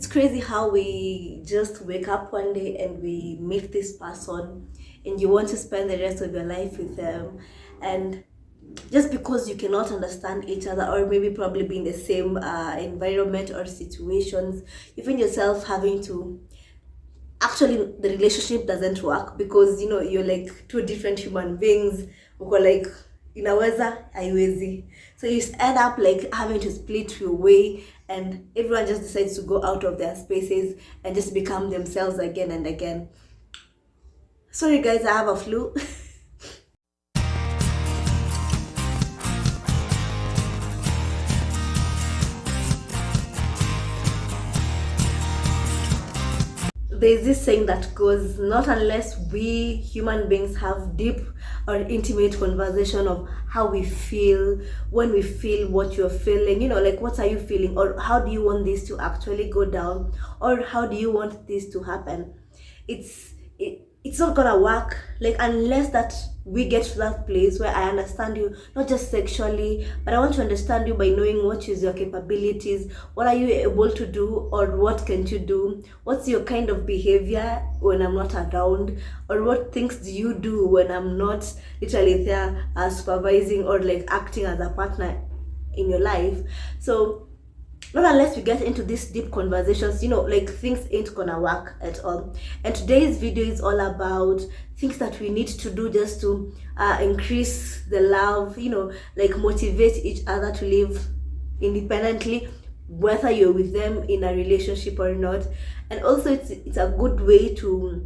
crazy how we just wake up one day and we meet this person and you want to spend the rest of your life with them, and just because you cannot understand each other, or maybe probably be in the same environment or situations, you find yourself having to, actually the relationship doesn't work because you're like two different human beings who are like inaweza haiwezi, so you end up like having to split your way, and everyone just decides to go out of their spaces and just become themselves again and again. Sorry guys, I have a flu. There's this saying that goes, not unless we human beings have deep or intimate conversation of how we feel, when we feel what you're feeling, like what are you feeling, or how do you want this to actually go down, or how do you want this to happen, it's not gonna work, like, unless that we get to that place where I understand you, not just sexually, but I want to understand you by knowing what is your capabilities, what are you able to do, or what can't you do, what's your kind of behavior when I'm not around, or what things do you do when I'm not literally there supervising or like acting as a partner in your life. So not unless we get into these deep conversations, like, things ain't gonna work at all. And today's video is all about things that we need to do just to increase the love, like motivate each other to live independently, whether you're with them in a relationship or not. And also it's a good way to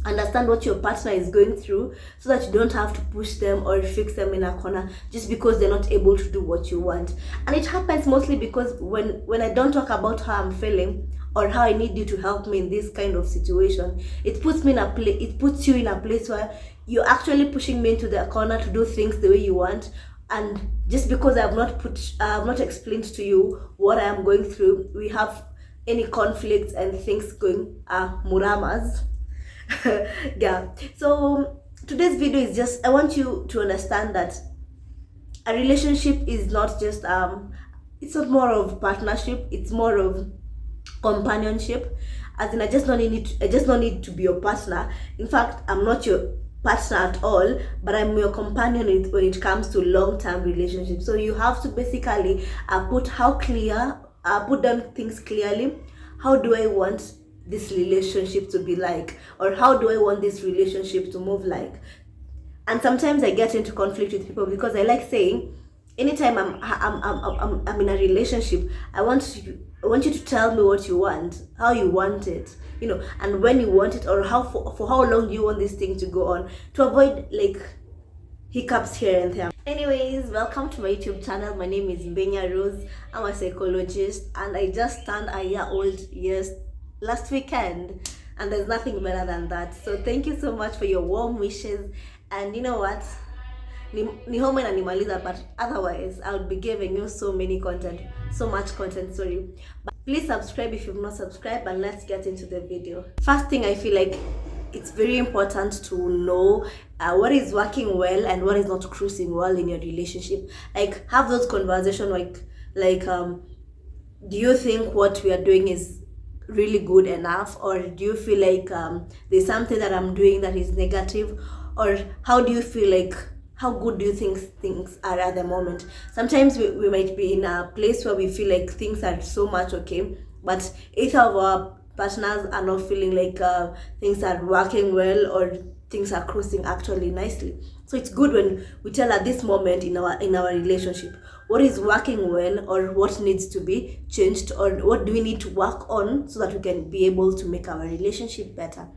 understand what your partner is going through, so that you don't have to push them or fix them in a corner just because they're not able to do what you want. And it happens mostly because when I don't talk about how I'm feeling or how I need you to help me in this kind of situation, it puts you in a place where you're actually pushing me into the corner to do things the way you want. And just because I have not explained to you what I am going through, we have any conflicts and things going muramas. Yeah, so today's video is just, I want you to understand that a relationship is not just it's not more of partnership, it's more of companionship. As in, I just don't need to be your partner. In fact, I'm not your partner at all, but I'm your companion when it comes to long-term relationships. So you have to basically put down things clearly. How do I want this relationship to be like, or how do I want this relationship to move like? And sometimes I get into conflict with people because I like saying, anytime I'm in a relationship, I want you to tell me what you want, how you want it, and when you want it, or how for how long do you want this thing to go on, to avoid like hiccups here and there. Anyways, welcome to my YouTube channel. My name is Mbenya Rose. I'm a psychologist, and I just turned a year old last weekend, and there's nothing better than that. So thank you so much for your warm wishes, and you know what, ni home na nimaliza, but otherwise I would be giving you so much content, sorry. But please subscribe if you've not subscribed, and let's get into the video. First thing, I feel like it's very important to know what is working well and what is not cruising well in your relationship. Like, have those conversations, like do you think what we are doing is really good enough, or do you feel like there's something that I'm doing that is negative, or how do you feel like, how good do you think things are at the moment? Sometimes we might be in a place where we feel like things are so much okay, but either of our partners are not feeling like things are working well, or things are cruising actually nicely. So it's good when we tell at this moment in our relationship what is working well, or what needs to be changed, or what do we need to work on, so that we can be able to make our relationship better.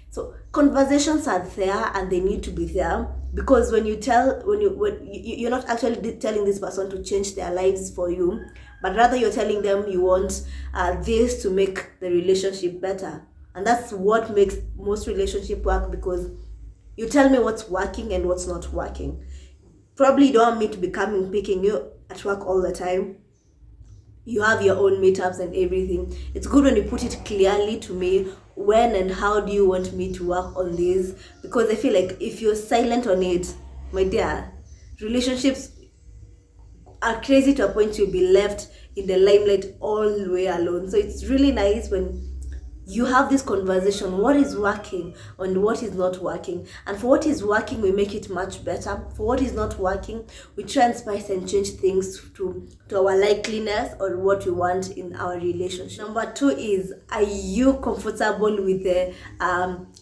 So conversations are there, and they need to be there, because when you're not actually telling this person to change their lives for you, but rather you're telling them you want this to make the relationship better. And that's what makes most relationship work, because you tell me what's working and what's not working. Probably you don't want me to be picking you at work all the time. You have your own meetups and everything. It's good when you put it clearly to me, when and how do you want me to work on this, because I feel like if you're silent on it, my dear, relationships are crazy to a point you'll be left in the limelight all the way alone. So it's really nice when you have this conversation, what is working and what is not working, and for what is working we make it much better. For what is not working, we try and spice and change things to our likeliness or what we want in our relationship. Number 2 is, are you comfortable with the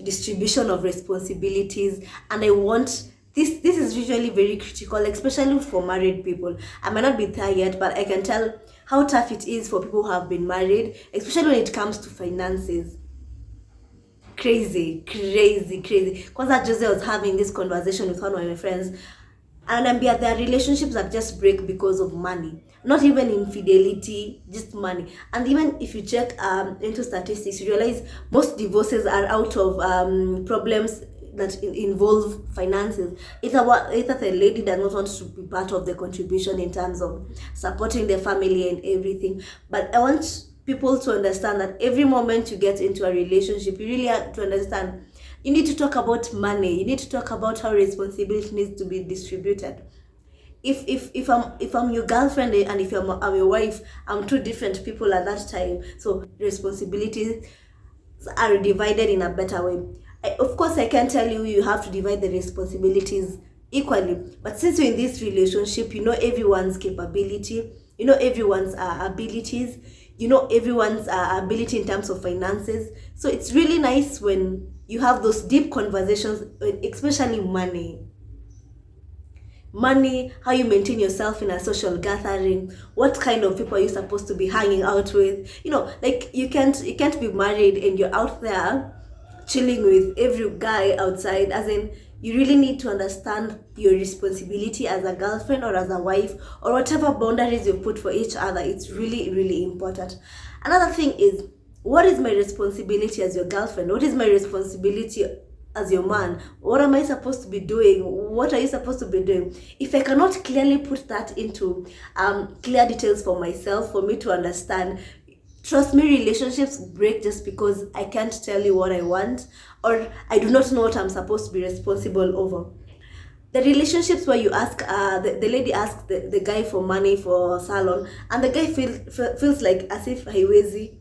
distribution of responsibilities? And I want this is usually very critical, especially for married people. I might not be there yet, but I can tell how tough it is for people who have been married, especially when it comes to finances. Crazy. Kwanza Jose was having this conversation with one of my friends, and their relationships that just break because of money. Not even infidelity, just money. And even if you check into statistics, you realize most divorces are out of problems that involve finances. Either the lady does not want to be part of the contribution in terms of supporting the family and everything. But I want people to understand that every moment you get into a relationship, you really have to understand, you need to talk about money. You need to talk about how responsibility needs to be distributed. If I'm your girlfriend and if I'm your wife, I'm two different people at that time. So responsibilities are divided in a better way. Of course, I can tell you have to divide the responsibilities equally. But since you're in this relationship, you know everyone's capability, you know everyone's abilities, you know everyone's ability in terms of finances. So it's really nice when you have those deep conversations, especially money, how you maintain yourself in a social gathering, what kind of people are you supposed to be hanging out with. You know, like you can't be married and you're out there chilling with every guy outside. As in, you really need to understand your responsibility as a girlfriend or as a wife, or whatever boundaries you put for each other. It's really important. Another thing is, what is my responsibility as your girlfriend? What is my responsibility as your man? What am I supposed to be doing? What are you supposed to be doing? If I cannot clearly put that into clear details for myself, for me to understand, trust me, relationships break just because I can't tell you what I want, or I do not know what I'm supposed to be responsible over. The relationships where you ask, the lady asks the guy for money for salon, and the guy feels like as if haiwezi.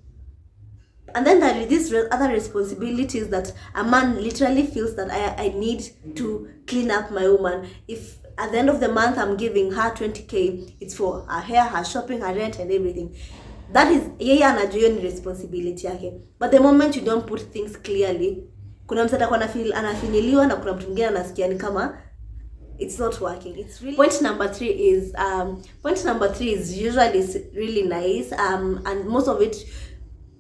And then there are these other responsibilities that a man literally feels that I need to clean up my woman. If at the end of the month I'm giving her 20k, it's for her hair, her shopping, her rent and everything. That is yeye anajua ni responsibility yake. But the moment you don't put things clearly, kuna mtu atakuwa anafinyiliwa na kuna mtu mwingine anasikia ni kama it's not working. It's really point number 3 is usually really nice, and most of it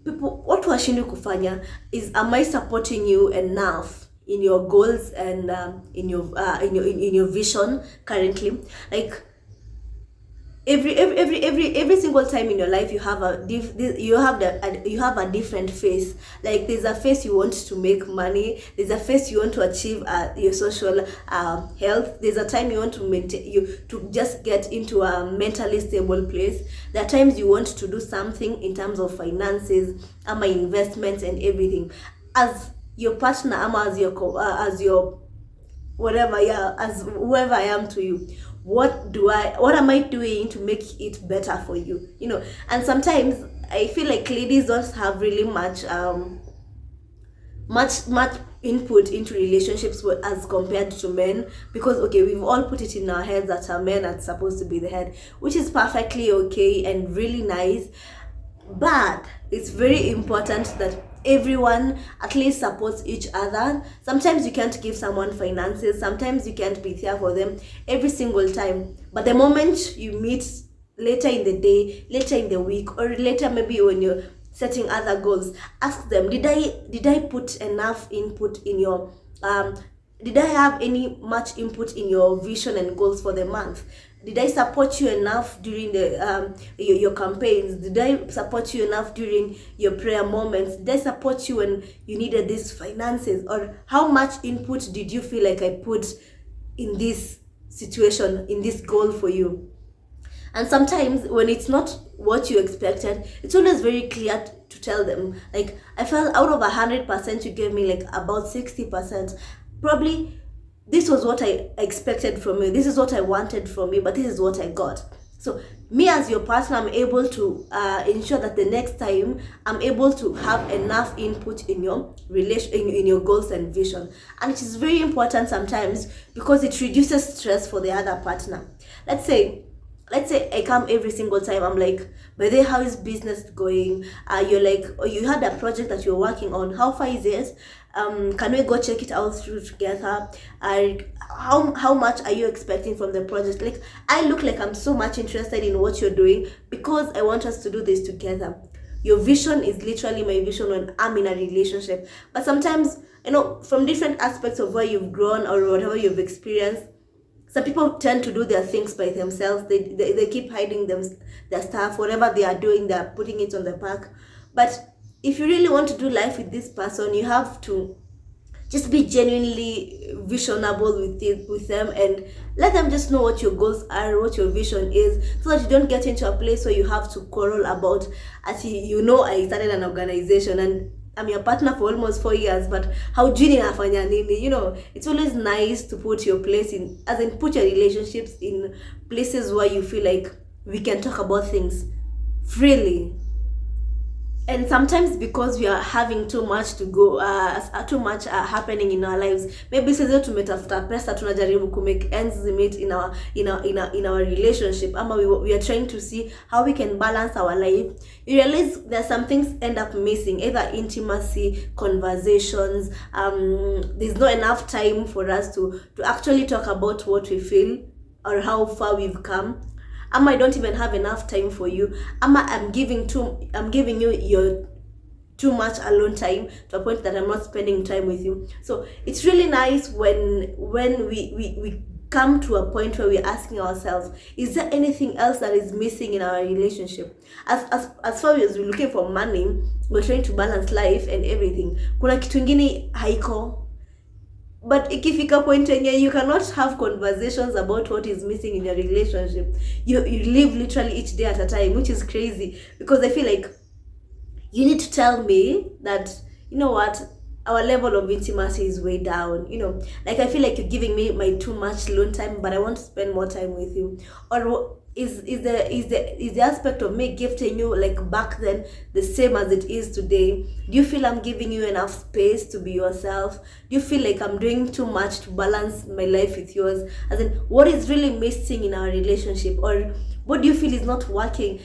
people, what washindi kufanya is, am I supporting you enough in your goals and in your vision currently? Like every single time in your life you have a different phase. Like there's a phase you want to make money, there's a phase you want to achieve your social health, there's a time you want to maintain to just get into a mentally stable place, there are times you want to do something in terms of finances, investments and everything. As your partner, as your whatever, as whoever I am to you, what am I doing to make it better for you? You know, and sometimes I feel like ladies don't have really much input into relationships as compared to men, because okay, we've all put it in our heads that our men are supposed to be the head, which is perfectly okay and really nice, but it's very important that everyone at least supports each other. Sometimes you can't give someone finances, sometimes you can't be there for them every single time, but the moment you meet later in the day, later in the week, or later maybe when you're setting other goals, ask them, did I put enough input in your did I have any much input in your vision and goals for the month? Did I support you enough during the your campaigns? Did I support you enough during your prayer moments? Did I support you when you needed these finances? Or how much input did you feel like I put in this situation, in this goal for you? And sometimes when it's not what you expected, it's always very clear to tell them, like, I felt out of 100% you gave me like about 60%. Probably this was what I expected from you, this is what I wanted from you, but this is what I got. So me as your partner, I'm able to ensure that the next time I'm able to have enough input in your relation, in your goals and vision. And it is very important sometimes because it reduces stress for the other partner. Let's say I come every single time. I'm like, by the way, how is business going? You're like, oh, you had a project that you're working on. How far is it? Can we go check it out through together? How much are you expecting from the project? Like, I look like I'm so much interested in what you're doing because I want us to do this together. Your vision is literally my vision when I'm in a relationship. But sometimes, from different aspects of where you've grown or whatever you've experienced, some people tend to do their things by themselves. They keep hiding their stuff, whatever they are doing, they're putting it on the back. But if you really want to do life with this person, you have to just be genuinely visionable with them, and let them just know what your goals are, what your vision is, so that you don't get into a place where you have to quarrel about, as I started an organization and I'm your partner for almost 4 years, but how jini nafanya nini? It's always nice to put your place in, as in put your relationships in places where you feel like we can talk about things freely. And sometimes because we are having too much to go, too much happening in our lives, maybe sasa tumetafuta pesa, tunajaribu to make ends meet in our relationship, ama we are trying to see how we can balance our life. You realize there's some things end up missing, either intimacy, conversations. There's not enough time for us to actually talk about what we feel or how far we've come. I don't even have enough time for you. I'm giving you your too much alone time to a point that I'm not spending time with you. So it's really nice when we come to a point where we're asking ourselves, is there anything else that is missing in our relationship? As far as we're looking for money, we're trying to balance life and everything. Kuna kitu ingine haiko. But ikifika point yenye you cannot have conversations about what is missing in your relationship, you live literally each day at a time, which is crazy, because I feel like you need to tell me that, you know what, our level of intimacy is way down. Like, I feel like you're giving me my too much alone time, but I want to spend more time with you. Or is the aspect of me gifting you like back then the same as it is today? Do you feel I'm giving you enough space to be yourself? Do you feel like I'm doing too much to balance my life with yours? As in, what is really missing in our relationship? Or what do you feel is not working?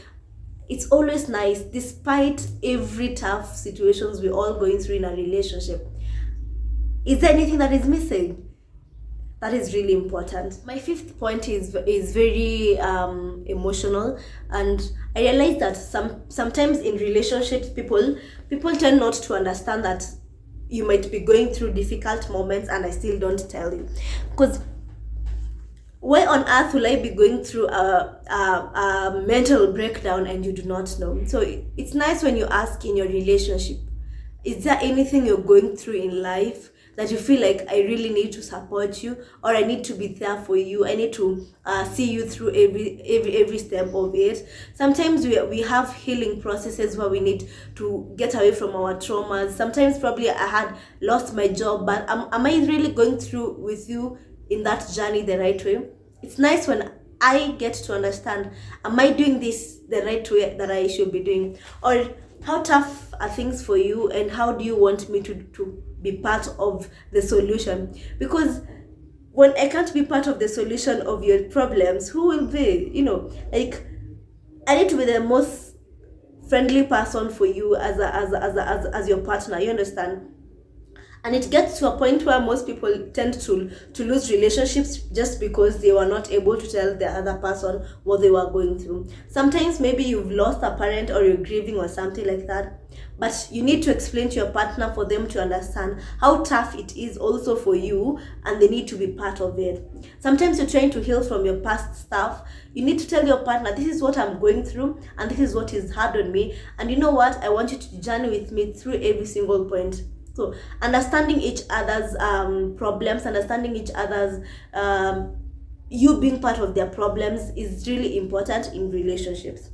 It's always nice, despite every tough situations we're all going through in a relationship, is there anything that is missing? That is really important. My fifth point is very emotional, and I realize that sometimes in relationships, people tend not to understand that you might be going through difficult moments, and I still don't tell you, because why on earth will I be going through a mental breakdown and you do not know? So it's nice when you ask in your relationship, is there anything you're going through in life that you feel like I really need to support you, or I need to be there for you, I need to see you through every step of it? Sometimes we have healing processes where we need to get away from our traumas. Sometimes probably I had lost my job, but am I really going through with you in that journey the right way? It's nice when I get to understand, am I doing this the right way that I should be doing? Or how tough are things for you, and how do you want me to be part of the solution? Because when I can't be part of the solution of your problems, who will be? Like, I need to be the most friendly person for you as your partner, you understand? And it gets to a point where most people tend to lose relationships just because they were not able to tell the other person what they were going through. Sometimes maybe you've lost a parent, or you're grieving or something like that, but you need to explain to your partner for them to understand how tough it is also for you, and they need to be part of it. Sometimes you're trying to heal from your past stuff. You need to tell your partner, this is what I'm going through, and this is what is hard on me, and you know what, I want you to journey with me through every single point. So understanding each other's problems, understanding each other's you being part of their problems is really important in relationships.